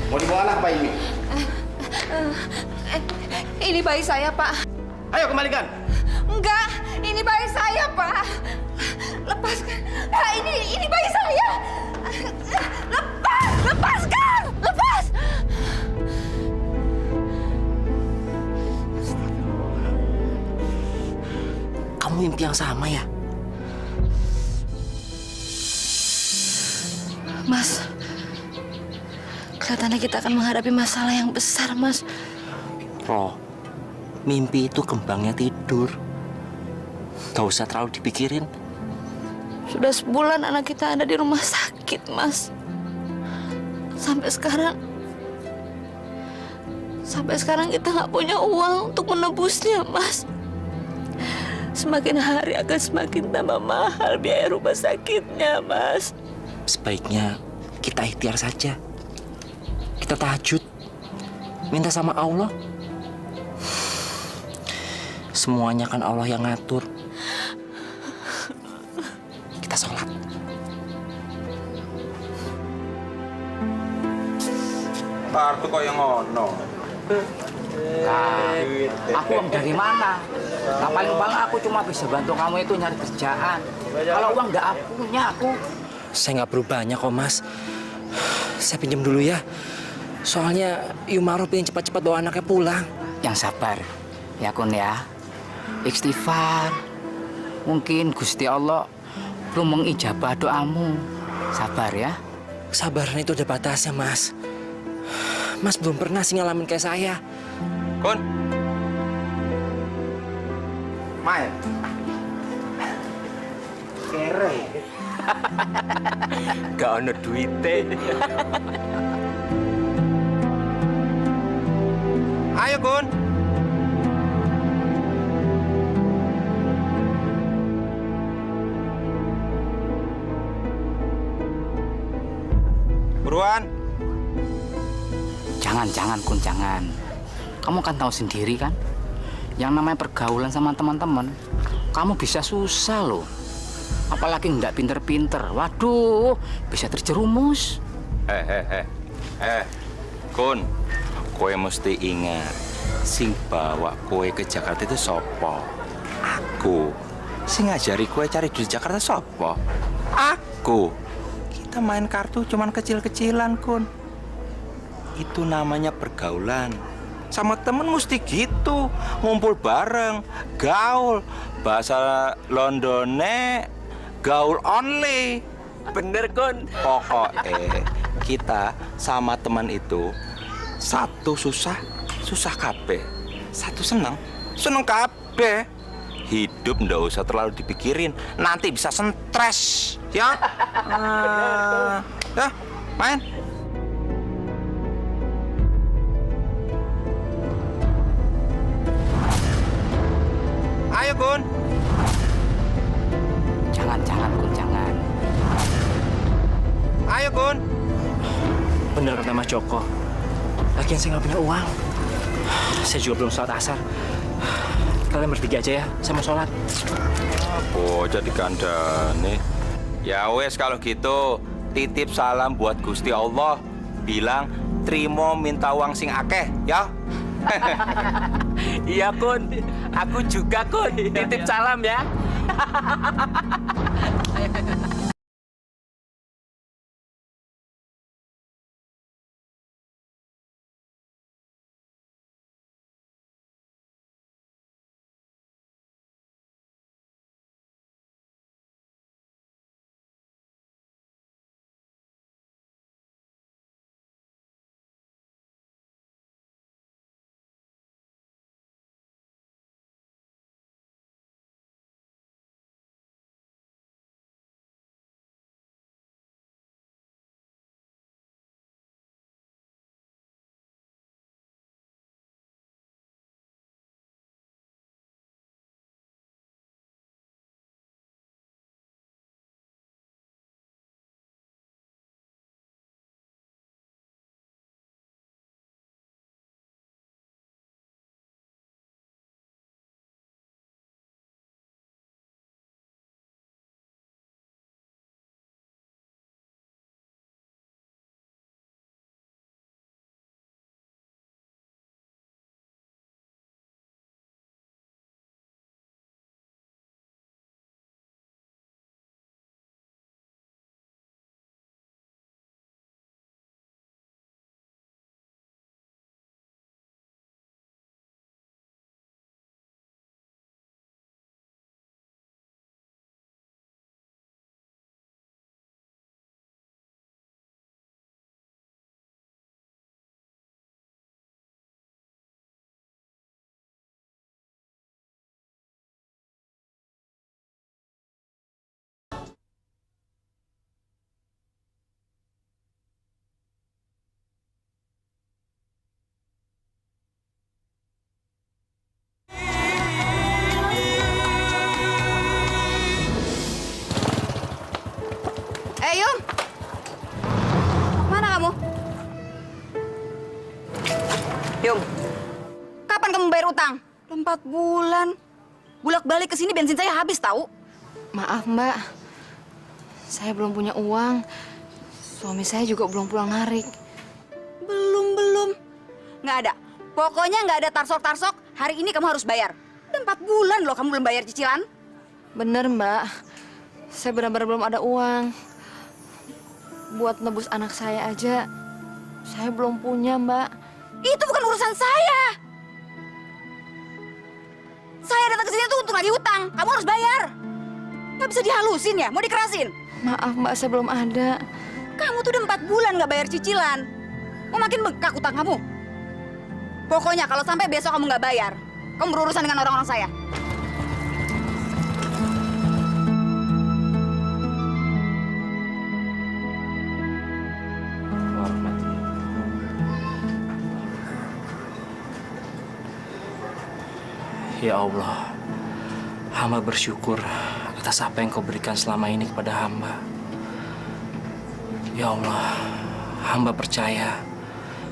Mau dibawa anak apa ini? Ini bayi saya, Pak. Ayo kembalikan. Enggak, ini bayi saya, Pak. Lepaskan. Nah, ini bayi saya. Lepaskan. Lepas. Kamu mimpi yang sama ya? Mas, kelihatannya kita akan menghadapi masalah yang besar, Mas. Roh, mimpi itu kembangnya tidur. Gak usah terlalu dipikirin. Sudah sebulan anak kita ada di rumah sakit, Mas. Sampai sekarang kita nggak punya uang untuk menebusnya, Mas. Semakin hari akan semakin tambah mahal biaya rumah sakitnya, Mas. Sebaiknya kita ikhtiar saja. Kita tahajud. Minta sama Allah. Semuanya kan Allah yang ngatur. Kita sholat. Kartu kok yang ngono. Nah, aku uang dari mana? Nah, paling aku cuma bisa bantu kamu itu nyari kerjaan. Kalau uang nggak punya aku. Saya nggak perlu banyak kok, Mas. Saya pinjam dulu ya. Soalnya Yumaro pengen cepat-cepat bawa anaknya pulang. Yang sabar, ya Kun ya. Istighfar. Mungkin Gusti Allah belum mengijabah doamu. Sabar ya. Kesabaran itu ada batasnya, Mas. Mas belum pernah sih ngalamin kayak saya. Kun. Main. Kere. Gak ada duitnya. Ayo, Kun. Buruan. Jangan, Kun, jangan. Kamu kan tahu sendiri kan? Yang namanya pergaulan sama teman-teman, kamu bisa susah loh. Apalagi nggak pinter-pinter. Waduh, bisa terjerumus. Kun. Kowe mesti ingat, sing bawa kowe ke Jakarta itu sopo? Aku. Sing ngajari kowe cari duit Jakarta sopo? Aku. Kita main kartu cuman kecil-kecilan, Kun. Itu namanya pergaulan. Sama temen mesti gitu, ngumpul bareng, gaul. Bahasa Londone, gaul only. Bener, Kun. Pokoknya kita sama teman itu satu susah kabeh, satu seneng kabeh. Hidup ndak usah terlalu dipikirin, nanti bisa stres ya. Ya, main. Ayo, Kun. Jangan, Kun, jangan. Ayo, Kun. Bener kata Mas Joko. Lagian saya nggak punya uang. Saya juga belum sholat asar. Kalian bertiga aja ya, saya mau sholat. Oh, jadi kandane. Ya wes kalau gitu, titip salam buat Gusti Allah. Bilang, trimo minta uang sing akeh, ya. Iya, Kun. Aku juga, Kun. Titip salam ya. Yum! Mana kamu? Yum, kapan kamu bayar utang? 4 bulan. Bulak-balik ke sini bensin saya habis tahu. Maaf, Mbak. Saya belum punya uang. Suami saya juga belum pulang narik. Belum. Nggak ada. Pokoknya nggak ada tarsok-tarsok. Hari ini kamu harus bayar. Udah 4 bulan loh kamu belum bayar cicilan. Bener, Mbak. Saya benar-benar belum ada uang. Buat nebus anak saya aja, saya belum punya, Mbak. Itu bukan urusan saya. Saya datang ke sini tuh untuk lagi utang. Kamu harus bayar. Nggak bisa dihalusin ya? Mau dikerasin? Maaf, Mbak, saya belum ada. Kamu tuh udah 4 bulan nggak bayar cicilan. Mau makin bengkak utang kamu. Pokoknya kalau sampai besok kamu nggak bayar, kamu berurusan dengan orang-orang saya. Ya Allah, hamba bersyukur atas apa yang kau berikan selama ini kepada hamba. Ya Allah, hamba percaya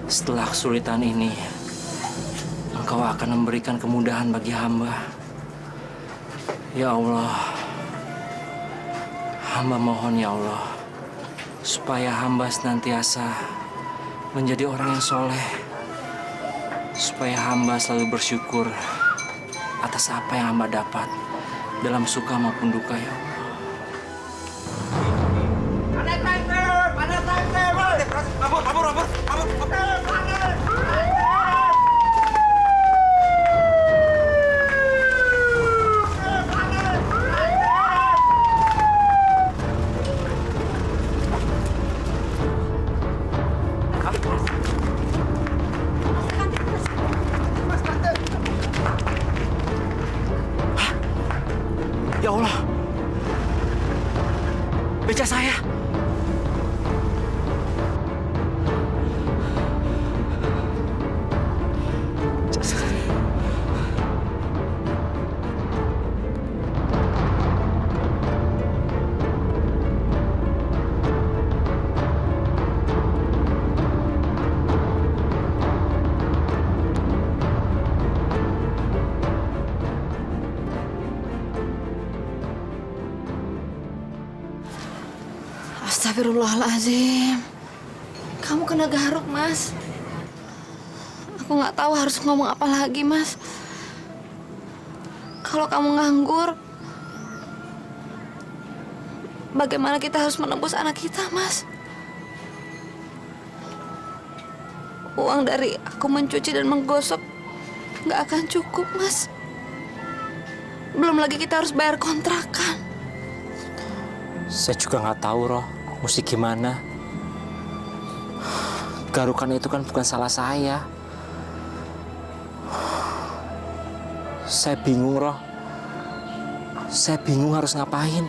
setelah kesulitan ini, Engkau akan memberikan kemudahan bagi hamba. Ya Allah, hamba mohon ya Allah, supaya hamba senantiasa menjadi orang yang soleh, supaya hamba selalu bersyukur atas apa yang hamba dapat dalam suka maupun duka ya Allah. Ya Allah, beca saya. Astagfirullahaladzim. Kamu kena garuk, Mas. Aku nggak tahu harus ngomong apa lagi, Mas. Kalau kamu nganggur, bagaimana kita harus menembus anak kita, Mas? Uang dari aku mencuci dan menggosok nggak akan cukup, Mas. Belum lagi kita harus bayar kontrakan. Saya juga nggak tahu, Roh, mesti gimana. Garukan itu kan bukan salah saya. Saya bingung, Roh. Saya bingung harus ngapain.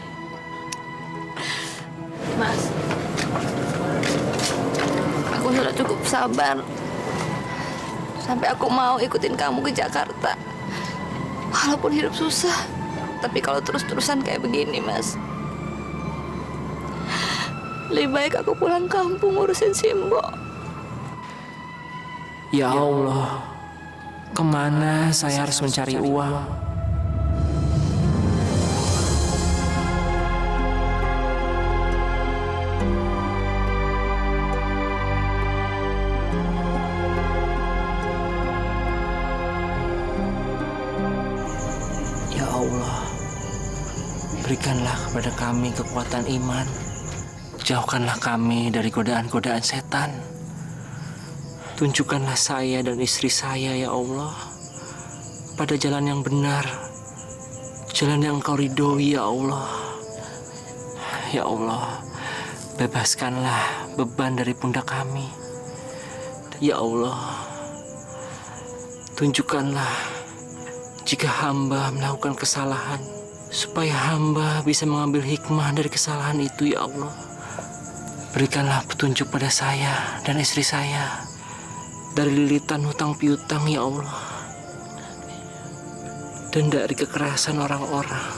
Mas, aku sudah cukup sabar. Sampai aku mau ikutin kamu ke Jakarta. Walaupun hidup susah. Tapi kalau terus-terusan kayak begini, Mas, lebih baik aku pulang kampung ngurusin Simbo. Ya Allah, kemana saya harus mencari uang? Ya Allah, berikanlah kepada kami kekuatan iman. Jauhkanlah kami dari godaan-godaan setan. Tunjukkanlah saya dan istri saya, ya Allah, pada jalan yang benar, jalan yang Engkau ridhoi, ya Allah. Ya Allah, bebaskanlah beban dari pundak kami. Ya Allah, tunjukkanlah jika hamba melakukan kesalahan, supaya hamba bisa mengambil hikmah dari kesalahan itu, ya Allah. Berikanlah petunjuk pada saya dan istri saya dari lilitan hutang piutang, ya Allah, dan dari kekerasan orang-orang.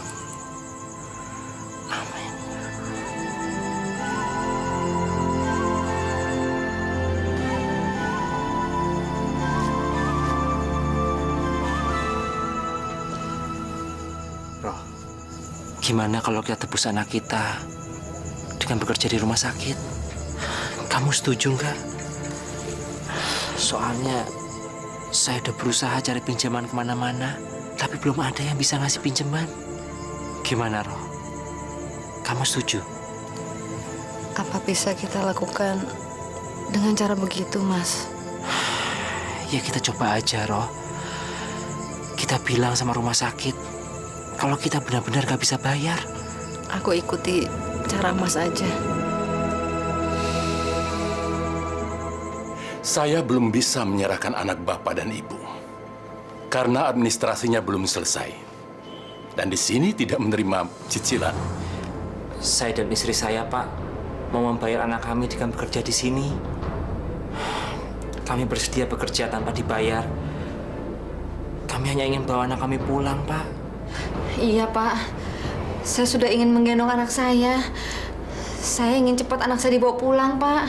Amin. Gimana kalau kita tebus anak kita dengan bekerja di rumah sakit? Kamu setuju nggak? Soalnya saya udah berusaha cari pinjaman kemana-mana, tapi belum ada yang bisa ngasih pinjaman. Gimana, Roh? Kamu setuju? Apa bisa kita lakukan dengan cara begitu, Mas? Ya kita coba aja, Roh. Kita bilang sama rumah sakit kalau kita benar-benar gak bisa bayar. Aku ikuti cara Mas aja. Saya belum bisa menyerahkan anak bapak dan ibu karena administrasinya belum selesai. Dan di sini tidak menerima cicilan. Saya dan istri saya, Pak, mau membayar anak kami dengan bekerja di sini. Kami bersedia bekerja tanpa dibayar. Kami hanya ingin bawa anak kami pulang, Pak. Iya, Pak. Saya sudah ingin menggendong anak saya. Saya ingin cepat anak saya dibawa pulang, Pak.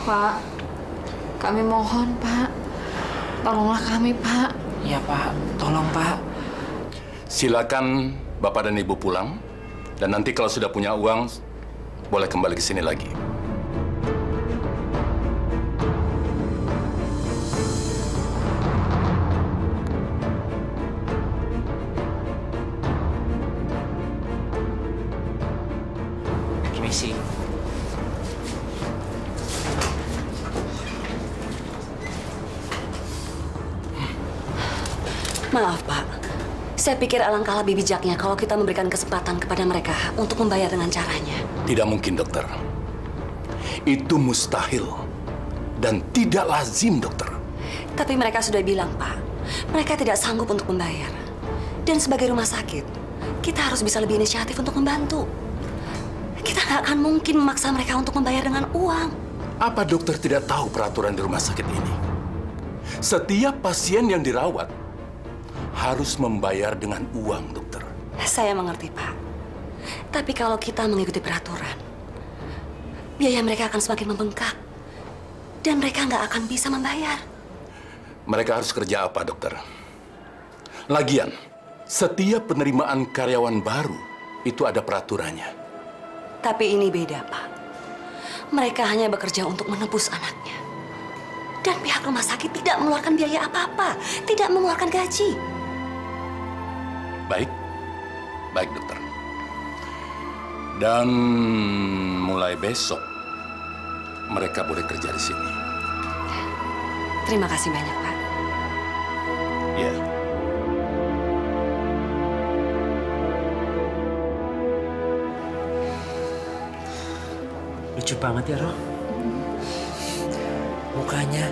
Pak, kami mohon, Pak. Tolonglah kami, Pak. Iya, Pak. Tolong, Pak. Silakan bapak dan ibu pulang. Dan nanti kalau sudah punya uang, boleh kembali ke sini lagi. Permisi. Maaf, Pak. Saya pikir alangkah lebih bijaknya kalau kita memberikan kesempatan kepada mereka untuk membayar dengan caranya. Tidak mungkin, dokter. Itu mustahil. Dan tidak lazim, dokter. Tapi mereka sudah bilang, Pak, mereka tidak sanggup untuk membayar. Dan sebagai rumah sakit, kita harus bisa lebih inisiatif untuk membantu. Kita nggak akan mungkin memaksa mereka untuk membayar dengan uang. Apa dokter tidak tahu peraturan di rumah sakit ini? Setiap pasien yang dirawat harus membayar dengan uang, dokter. Saya mengerti, Pak. Tapi kalau kita mengikuti peraturan, biaya mereka akan semakin membengkak. Dan mereka nggak akan bisa membayar. Mereka harus kerja apa, dokter? Lagian, setiap penerimaan karyawan baru itu ada peraturannya. Tapi ini beda, Pak. Mereka hanya bekerja untuk menebus anaknya. Dan pihak rumah sakit tidak mengeluarkan biaya apa-apa, tidak mengeluarkan gaji. Baik, baik, dokter. Dan mulai besok, mereka boleh kerja di sini. Terima kasih banyak, Pak. Ya. Lucu banget ya, Roh. Mukanya,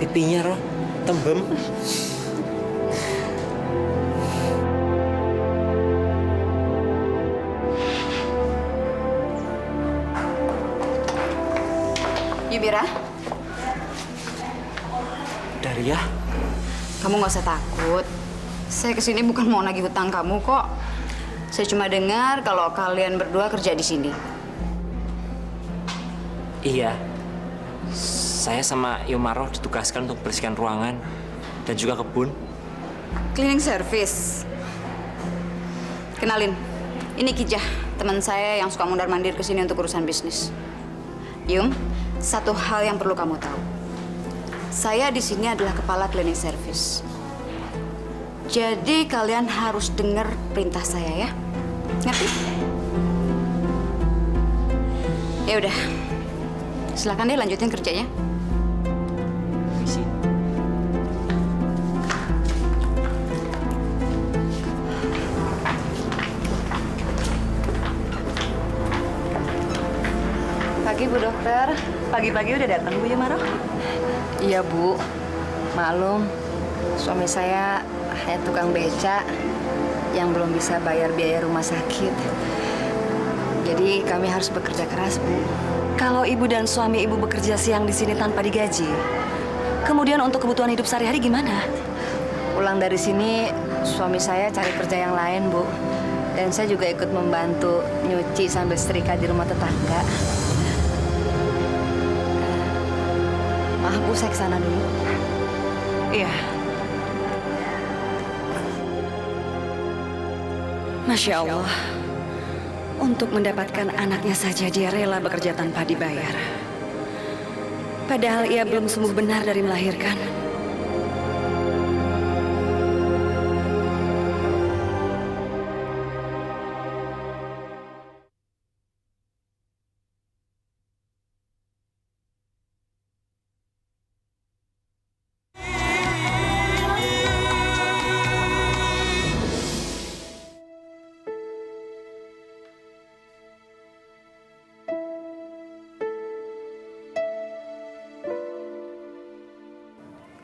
pipinya, Roh, tembem. Yubira, Daria, kamu nggak usah takut. Saya kesini bukan mau nagih hutang kamu kok. Saya cuma dengar kalau kalian berdua kerja di sini. iya. Saya sama Yomaroh ditugaskan untuk bersihkan ruangan dan juga kebun. Cleaning service. Kenalin, ini Kijah, teman saya yang suka mondar-mandir ke sini untuk urusan bisnis. Yung, satu hal yang perlu kamu tahu. Saya di sini adalah kepala cleaning service. Jadi kalian harus dengar perintah saya ya. Ngerti? Ya udah. Silakan deh lanjutin kerjanya. Misi. Pagi, Bu Dokter. Pagi-pagi udah datang, Bu Yumaro? Iya, Bu. Maklum, suami saya hanya tukang beca yang belum bisa bayar biaya rumah sakit. Jadi kami harus bekerja keras, Bu. Kalau Ibu dan suami Ibu bekerja siang di sini tanpa digaji, kemudian untuk kebutuhan hidup sehari-hari gimana? Pulang dari sini, suami saya cari kerja yang lain, Bu. Dan saya juga ikut membantu nyuci sambil setrika di rumah tetangga. Maaf, Bu, saya kesana dulu. Iya. Masya Allah, untuk mendapatkan anaknya saja dia rela bekerja tanpa dibayar. Padahal ia belum sembuh benar dari melahirkan.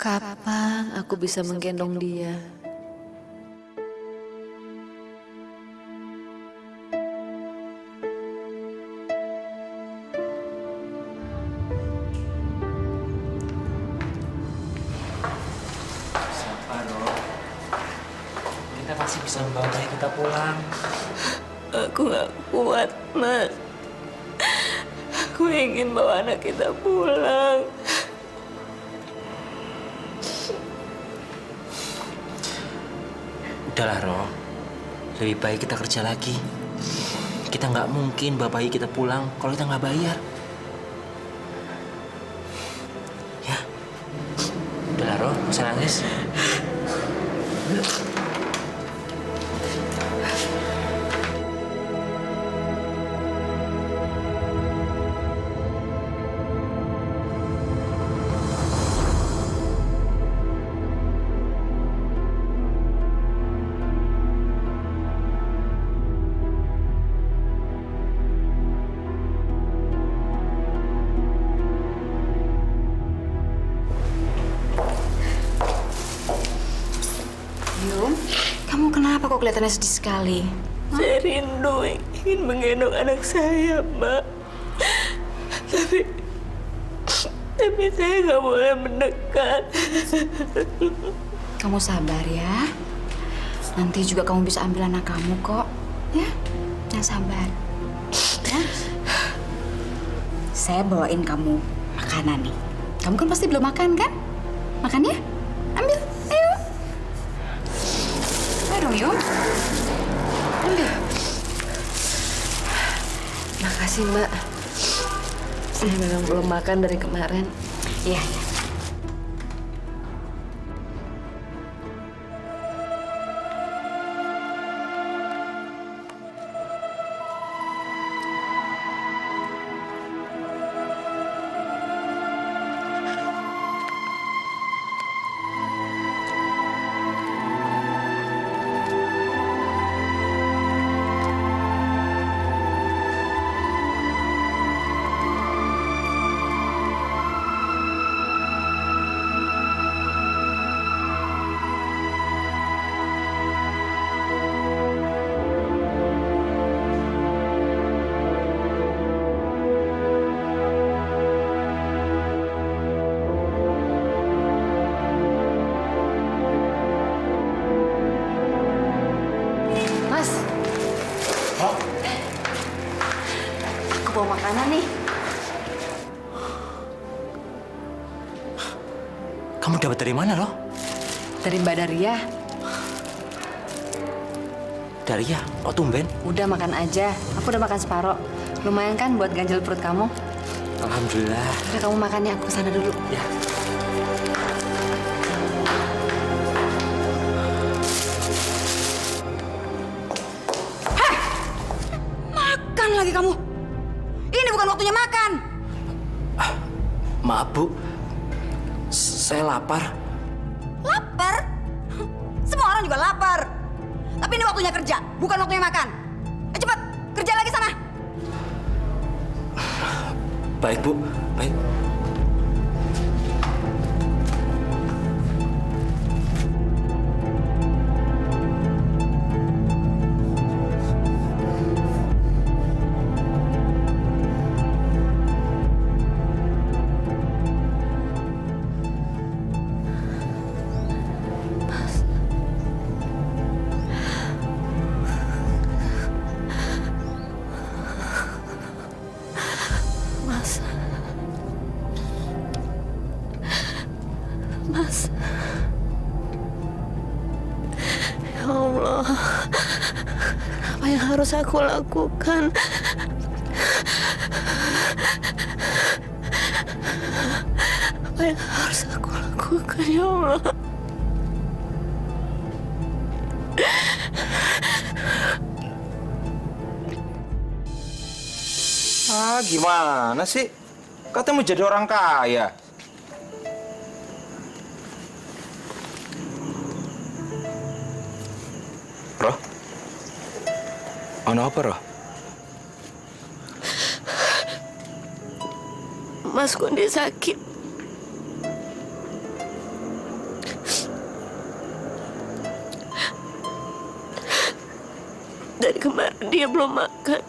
Kapan aku bisa menggendong dia? Sabar, Ro. Kita pasti bisa membawa bayi kita pulang. Aku gak kuat, Mas. Aku ingin bawa anak kita pulang. Udahlah, Ro. Lebih baik kita kerja lagi. Kita nggak mungkin bawa bayi kita pulang kalau kita nggak bayar. Ya. Udahlah, Ro. Nggak usah nangis. Yum, kamu kenapa kok kelihatannya sedih sekali? Saya rindu ingin menggendong anak saya, Mbak. Tapi saya nggak boleh mendekat. Kamu sabar ya. Nanti juga kamu bisa ambil anak kamu kok. Ya, yang sabar. Ya. Saya bawain kamu makanan nih. Kamu kan pasti belum makan kan? Makan ya? Ambil, ayo. Ayo dong, Yum. Ambil. Makasih, Mbak. Saya memang belum makan dari kemarin. Iya, iya. Mas, aku bawa makanan nih. Kamu dapat dari mana, Ro? Dari Mbak Daria. Daria, kok tumben? Udah makan aja. Aku udah makan separoh. Lumayan kan buat ganjel perut kamu? Alhamdulillah. Udah kamu makannya, aku kesana dulu. Ya. Makan lagi kamu. Ini bukan waktunya makan. Maaf, Bu. Saya lapar. Lapar? Semua orang juga lapar. Tapi ini waktunya kerja, bukan waktunya makan. Cepat, kerja lagi sana. Baik, Bu. Baik. yang harus aku lakukan? Apa yang harus aku lakukan, ya Allah? Gimana sih? Katanya mau jadi orang kaya. Roh? Ono apa, Roh? Mas Kondi sakit. Dari kemarin dia belum makan.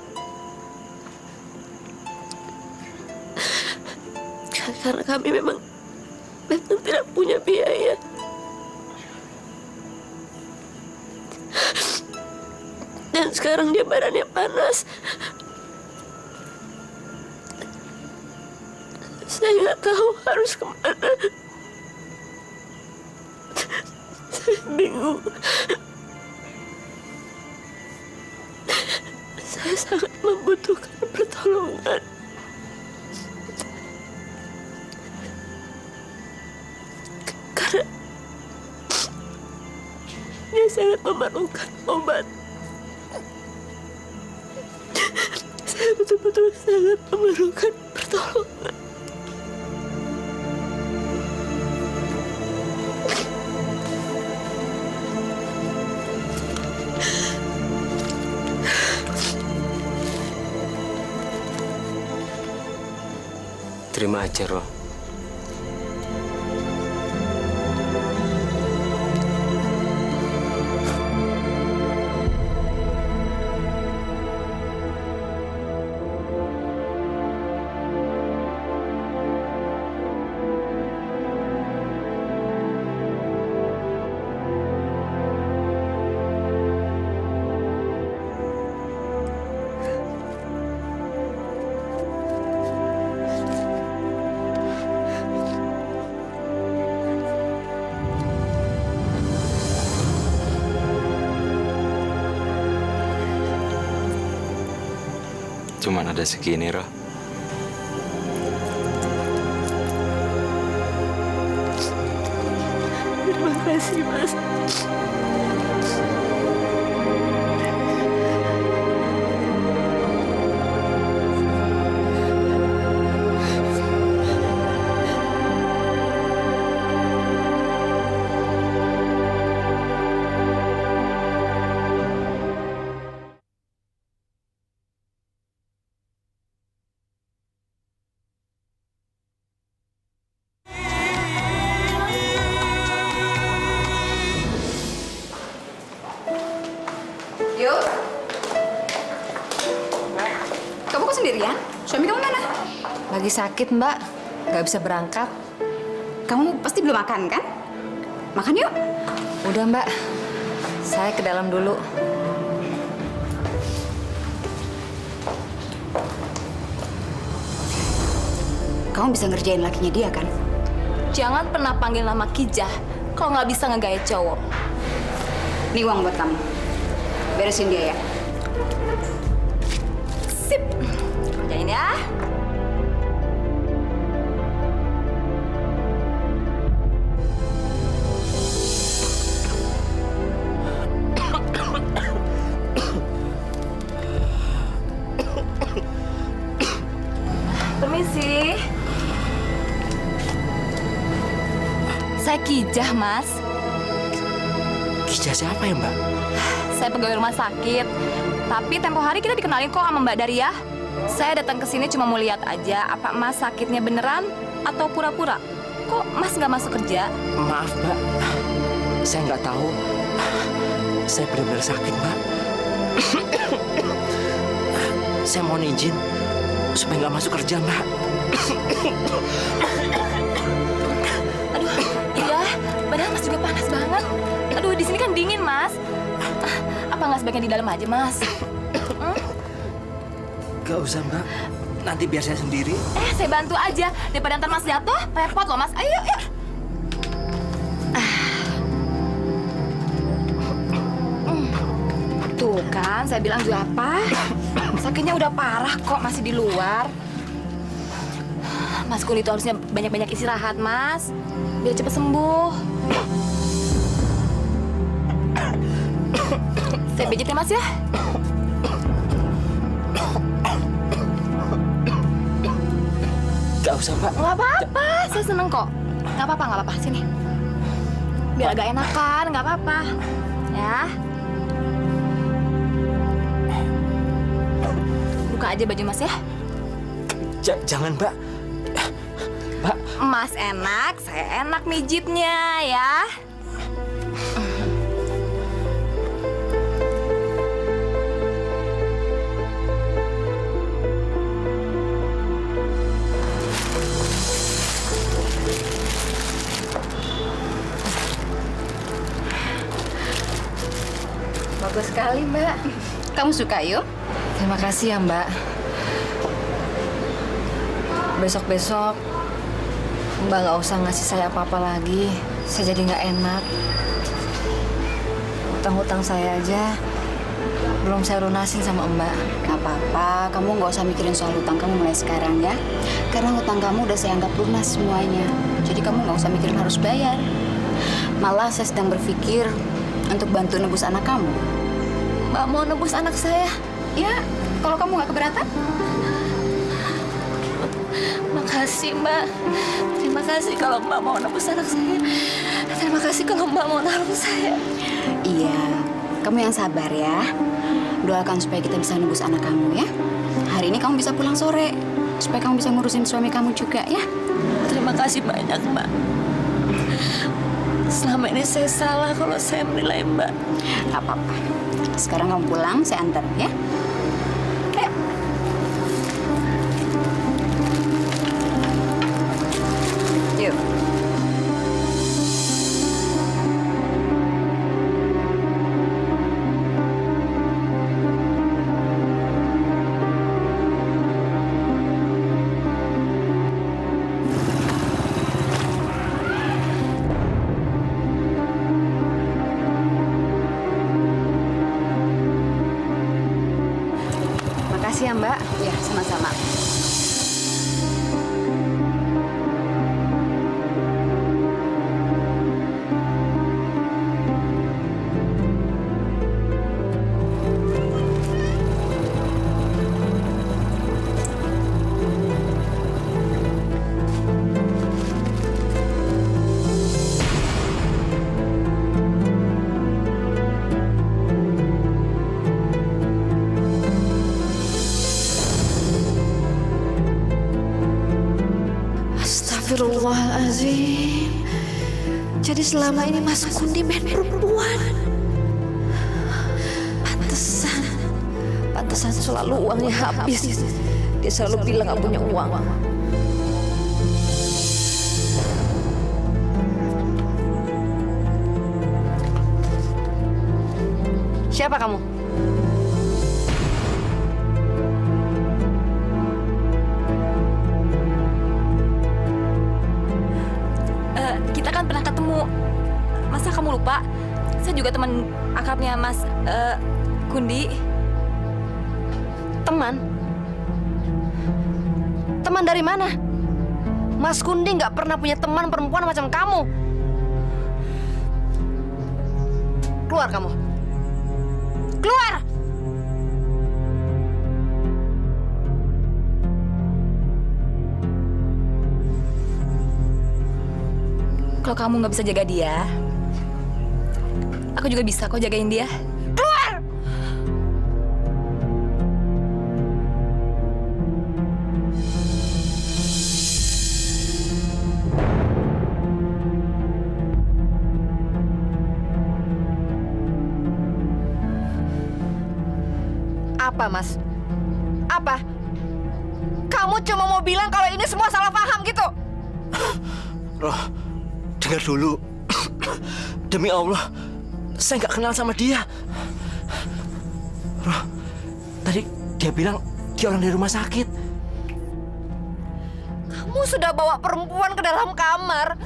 Karena kami memang tidak punya biaya. Dan sekarang dia badannya panas. Saya nggak tahu harus kemana. Saya bingung. Saya sangat membutuhkan pertolongan. Karena dia sangat memerlukan obat. Saya betul-betul sangat memerlukan pertolongan. Terima aja, Roh. Cuman ada segini, Roh. Terima kasih, Mas. Yuk. Kamu kok sendirian? Suami kamu mana? Lagi sakit, Mbak. Nggak bisa berangkat. Kamu pasti belum makan, kan? Makan yuk. Udah, Mbak. Saya ke dalam dulu. Kamu bisa ngerjain lakinya dia, kan? Jangan pernah panggil nama Kijah kalau nggak bisa ngegaya cowok. Ini uang buat kamu. Beresin dia ya. Sip. Kerjain ya. Permisi. Saya Kijah, Mas. Kijah siapa ya, Mbak? Saya pegawai rumah sakit. Tapi tempo hari kita dikenalin kok sama Mbak Daria. Saya datang ke sini cuma mau lihat aja apa Mas sakitnya beneran atau pura-pura. Kok Mas nggak masuk kerja? Maaf, Mbak. Saya nggak tahu. Saya benar-benar sakit, Mbak. Saya mohon izin supaya nggak masuk kerja, Mbak. Aduh, iya. Badan Mas juga panas banget. Aduh, di sini kan dingin, Mas. Apa nggak sebaiknya di dalam aja, Mas? Gak usah, Mbak. Nanti biar saya sendiri. Saya bantu aja. Daripada ntar Mas jatuh, repot loh, Mas. Ayo, yuk. Tuh, Tuh kan, saya bilang juga apa? Sakitnya udah parah kok, masih di luar. Mas Kun itu harusnya banyak-banyak istirahat, Mas. Biar cepet sembuh. Saya pijit ya, Mas ya? Gak usah, Mbak. Nggak apa-apa, saya seneng kok. Nggak apa-apa. Sini. Biar agak enakan, nggak apa-apa. Ya. Buka aja baju Mas ya. Jangan, Mbak. Mbak. Mas enak, saya enak mijitnya ya. Bagus sekali, Mbak. Kamu suka, Yum? Terima kasih ya, Mbak. Besok-besok Mbak nggak usah ngasih saya apa-apa lagi. Saya jadi nggak enak. Hutang-hutang saya aja belum saya lunasin sama Mbak. Gak apa-apa, kamu nggak usah mikirin soal hutang kamu mulai sekarang ya. Karena hutang kamu udah saya anggap lunas semuanya. Jadi kamu nggak usah mikirin harus bayar. Malah saya sedang berpikir untuk bantu nebus anak kamu. Mbak mau nebus anak saya? Ya, kalau kamu nggak keberatan. Makasih, Mbak. Terima kasih kalau Mbak mau nebus anak saya. Terima kasih kalau Mbak mau naruh saya. Iya, kamu yang sabar ya. Doakan supaya kita bisa nebus anak kamu ya. Hari ini kamu bisa pulang sore. Supaya kamu bisa ngurusin suami kamu juga ya. Terima kasih banyak, Mbak. Selama ini saya salah kalau saya menilai Mbak. Gak apa-apa. Sekarang kamu pulang, saya antar ya. Ayo. Yuk. Makasih ya, Mbak. Ya, sama-sama. Astagfirullahaladzim. Jadi selama ini Mas Kundi main perempuan. Pantesan selalu uangnya habis. Dia selalu bilang gak punya uang. Siapa kamu? Kita kan pernah ketemu. Masa kamu lupa? Saya juga teman akrabnya Mas Kundi. Teman? Teman dari mana? Mas Kundi nggak pernah punya teman perempuan macam kamu. Keluar kamu. Keluar! Kalau kamu nggak bisa jaga dia, aku juga bisa kok jagain dia. Keluar! Apa, Mas? Apa? Kamu cuma mau bilang kalau ini semua salah paham gitu? Roh, dengar dulu. Demi Allah, saya nggak kenal sama dia. Roh, tadi dia bilang dia orang dari rumah sakit. Kamu sudah bawa perempuan ke dalam kamar.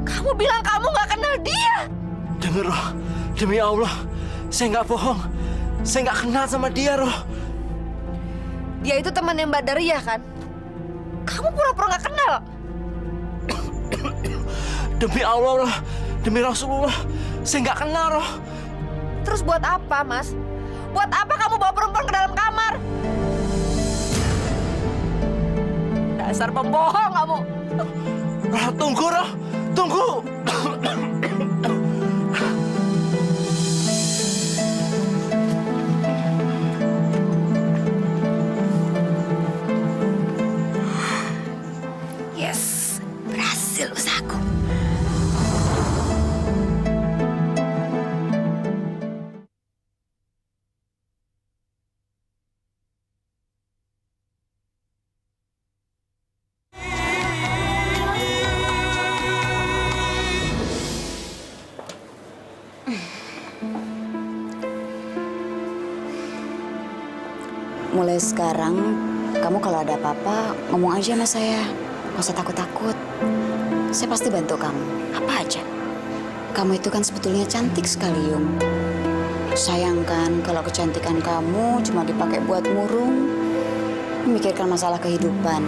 Kamu bilang kamu nggak kenal dia. Dengar, Roh, demi Allah, saya nggak bohong. Saya nggak kenal sama dia, Roh. Dia itu temannya Mbak Daria kan? Kamu pura-pura nggak kenal. Demi Allah, Roh. Demi Rasulullah. Saya nggak kenal, Roh. Terus buat apa, Mas? Buat apa kamu bawa perempuan ke dalam kamar? Dasar pembohong kamu. Roh, tunggu, Roh. Tunggu. Yes, berhasil usahaku. Mulai sekarang, kamu kalau ada apa-apa, ngomong aja sama saya. Nggak usah takut-takut. Saya pasti bantu kamu. Apa aja. Kamu itu kan sebetulnya cantik sekali, Yung. Sayangkan kalau kecantikan kamu cuma dipakai buat murung, memikirkan masalah kehidupan.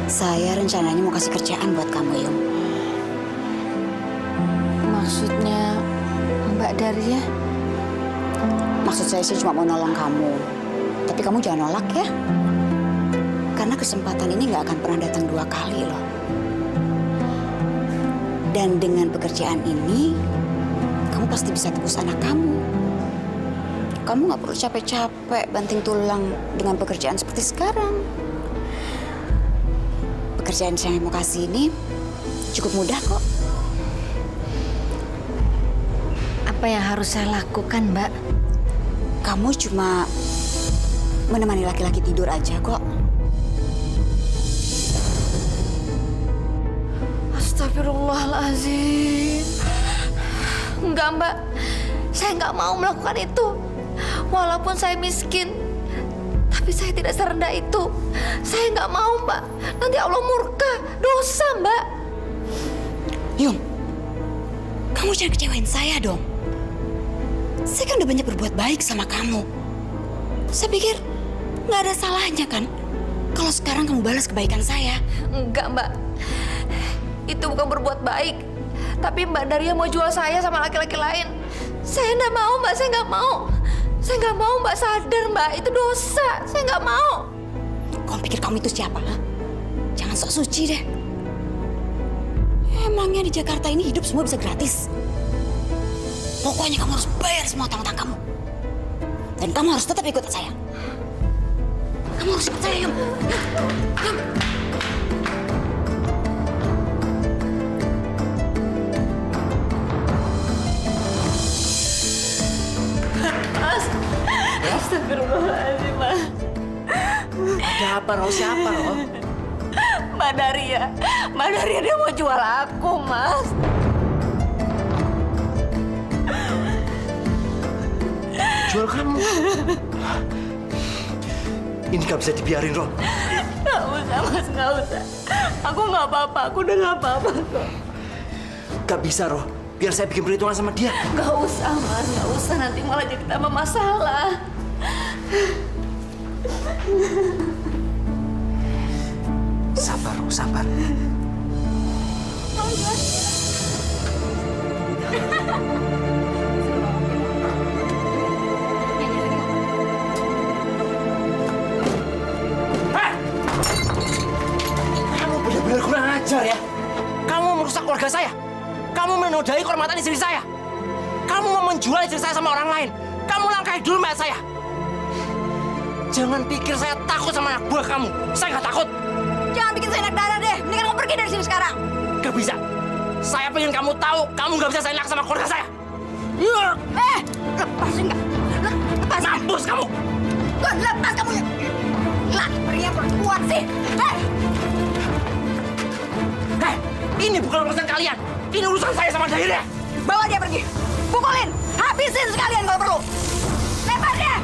Saya rencananya mau kasih kerjaan buat kamu, Yung. Maksudnya Mbak Daria? Maksud saya sih cuma mau nolong kamu. Tapi kamu jangan nolak ya. Karena kesempatan ini nggak akan pernah datang 2 kali loh. Dan dengan pekerjaan ini, kamu pasti bisa tebus anak kamu. Kamu nggak perlu capek-capek banting tulang dengan pekerjaan seperti sekarang. Pekerjaan yang saya mau kasih ini cukup mudah kok. Apa yang harus saya lakukan, Mbak? Kamu cuma menemani laki-laki tidur aja kok. Astagfirullahaladzim. Enggak, Mbak. Saya nggak mau melakukan itu. Walaupun saya miskin, tapi saya tidak serendah itu. Saya nggak mau, Mbak. Nanti Allah murka. Dosa, Mbak. Yung, kamu jangan kecewain saya dong. Saya kan udah banyak berbuat baik sama kamu. Saya pikir nggak ada salahnya kan kalau sekarang kamu balas kebaikan saya. Enggak, Mbak. Itu bukan berbuat baik. Tapi Mbak Daria mau jual saya sama laki-laki lain. Saya nggak mau, Mbak. Saya nggak mau. Saya nggak mau, Mbak. Sadar, Mbak. Itu dosa. Saya nggak mau. Kamu pikir kamu itu siapa? Ha? Jangan sok suci deh. Emangnya di Jakarta ini hidup semua bisa gratis? Pokoknya kamu harus bayar semua utang-utang kamu. Dan kamu harus tetap ikut saya. Kamu harus ikut saya, Yung. Yung. Mas. Astagfirullahaladzim, Mas. Ada apa, Roh? Siapa, Roh? Mbak Daria. Mbak Daria dia mau jual aku, Mas. Jual kamu? Ini gak bisa dibiarin, Roh. Nggak usah, Mas. Nggak usah. Aku nggak apa-apa. Aku udah nggak apa-apa kok. Gak bisa, Roh. Biar saya bikin perhitungan sama dia. Nggak usah, Mas. Nggak usah. Nanti malah jadi tambah masalah. Sabar, Roh. Sabar. Benar-benar kurang ajar ya. Kamu merusak keluarga saya. Kamu menodai kehormatan istri saya. Kamu mau menjual istri saya sama orang lain. Kamu langkahi dulu mayat saya. Jangan pikir saya takut sama anak buah kamu. Saya nggak takut. Jangan bikin saya enak darah deh. Mendingan kamu pergi dari sini sekarang. Gak bisa. Saya pengen kamu tahu, kamu nggak bisa seenak sama keluarga saya. Lepasin nggak? Lepas. Mampus kamu. Lepas kamu. Laki pria perempuan sih. Hei, ini bukan urusan kalian. Ini urusan saya sama Daira. Bawa dia pergi. Pukulin. Habisin sekalian kalau perlu. Lempar dia.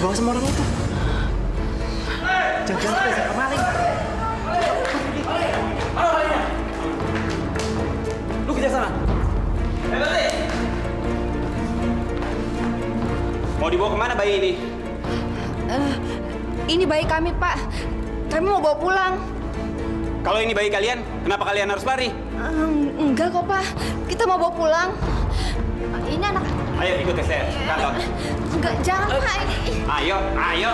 dibawa sama orang itu. Jangan-jangan kita disangka maling. Lu kejar sana. Mau dibawa kemana bayi ini? Ini bayi kami, Pak. Kami mau bawa pulang. Kalau ini bayi kalian, kenapa kalian harus lari? Enggak kok, Pak. Kita mau bawa pulang. Ini anak... Ayo ikut ke saya, kantor. Enggak, jangan, Pak. Ini... Ayo, ayo.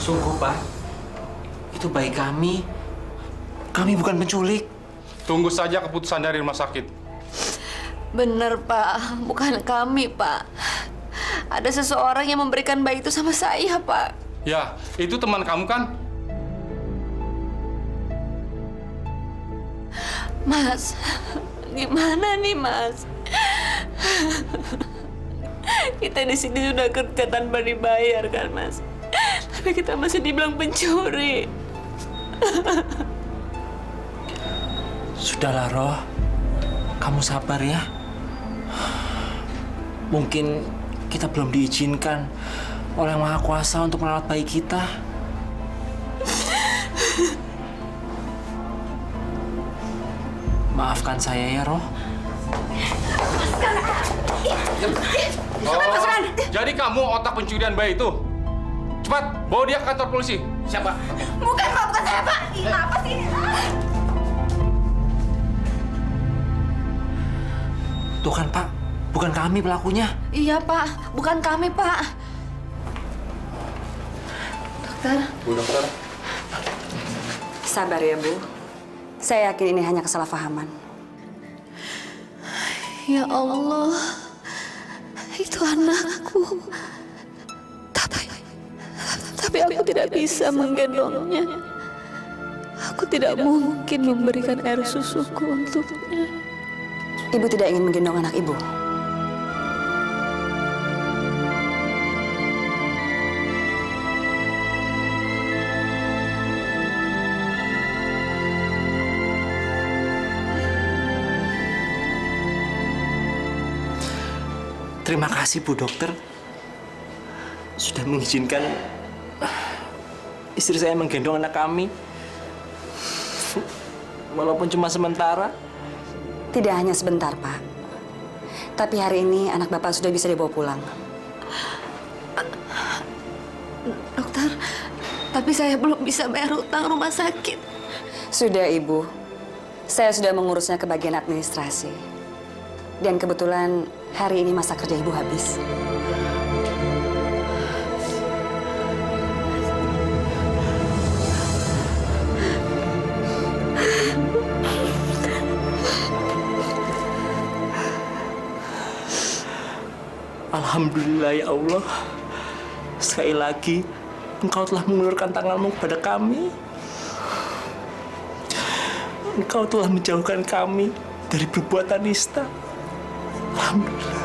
Sungguh, Pak. Itu bayi kami. Kami bukan penculik. Tunggu saja keputusan dari rumah sakit. Bener, Pak. Bukan kami, Pak. Ada seseorang yang memberikan bayi itu sama saya, Pak. Ya, itu teman kamu kan? Mas, gimana nih, Mas? Kita di sini sudah kerja tanpa dibayar, kan, Mas? Tapi kita masih dibilang pencuri. Sudahlah, Roh. Kamu sabar ya. Mungkin kita belum diizinkan oleh Yang Maha Kuasa untuk merawat bayi kita. Maafkan saya ya, Roh. Oh, jadi kamu otak pencurian bayi itu? Cepat, bawa dia ke kantor polisi. Siapa? Bukan, Pak. Bukan saya, Pak. Ini apa sih? Tuh kan, Pak. Bukan kami pelakunya. Iya, Pak. Bukan kami, Pak. Dokter. Bu dokter. Sabar ya, Bu. Saya yakin ini hanya kesalahpahaman. Ya Allah. Itu anakku. Tapi aku tidak bisa menggendongnya. Aku tidak mungkin memberikan air susuku untuknya. Ibu tidak ingin menggendong anak Ibu. Terima kasih, Bu Dokter. Sudah mengizinkan istri saya menggendong anak kami. Walaupun cuma sementara. Tidak hanya sebentar, Pak. Tapi hari ini anak Bapak sudah bisa dibawa pulang. Dokter, tapi saya belum bisa bayar utang rumah sakit. Sudah, Ibu. Saya sudah mengurusnya ke bagian administrasi. Dan kebetulan hari ini masa kerja Ibu habis. Alhamdulillah ya Allah. Sekali lagi, Engkau telah mengulurkan tanganmu kepada kami. Engkau telah menjauhkan kami dari perbuatan nista. Alhamdulillah.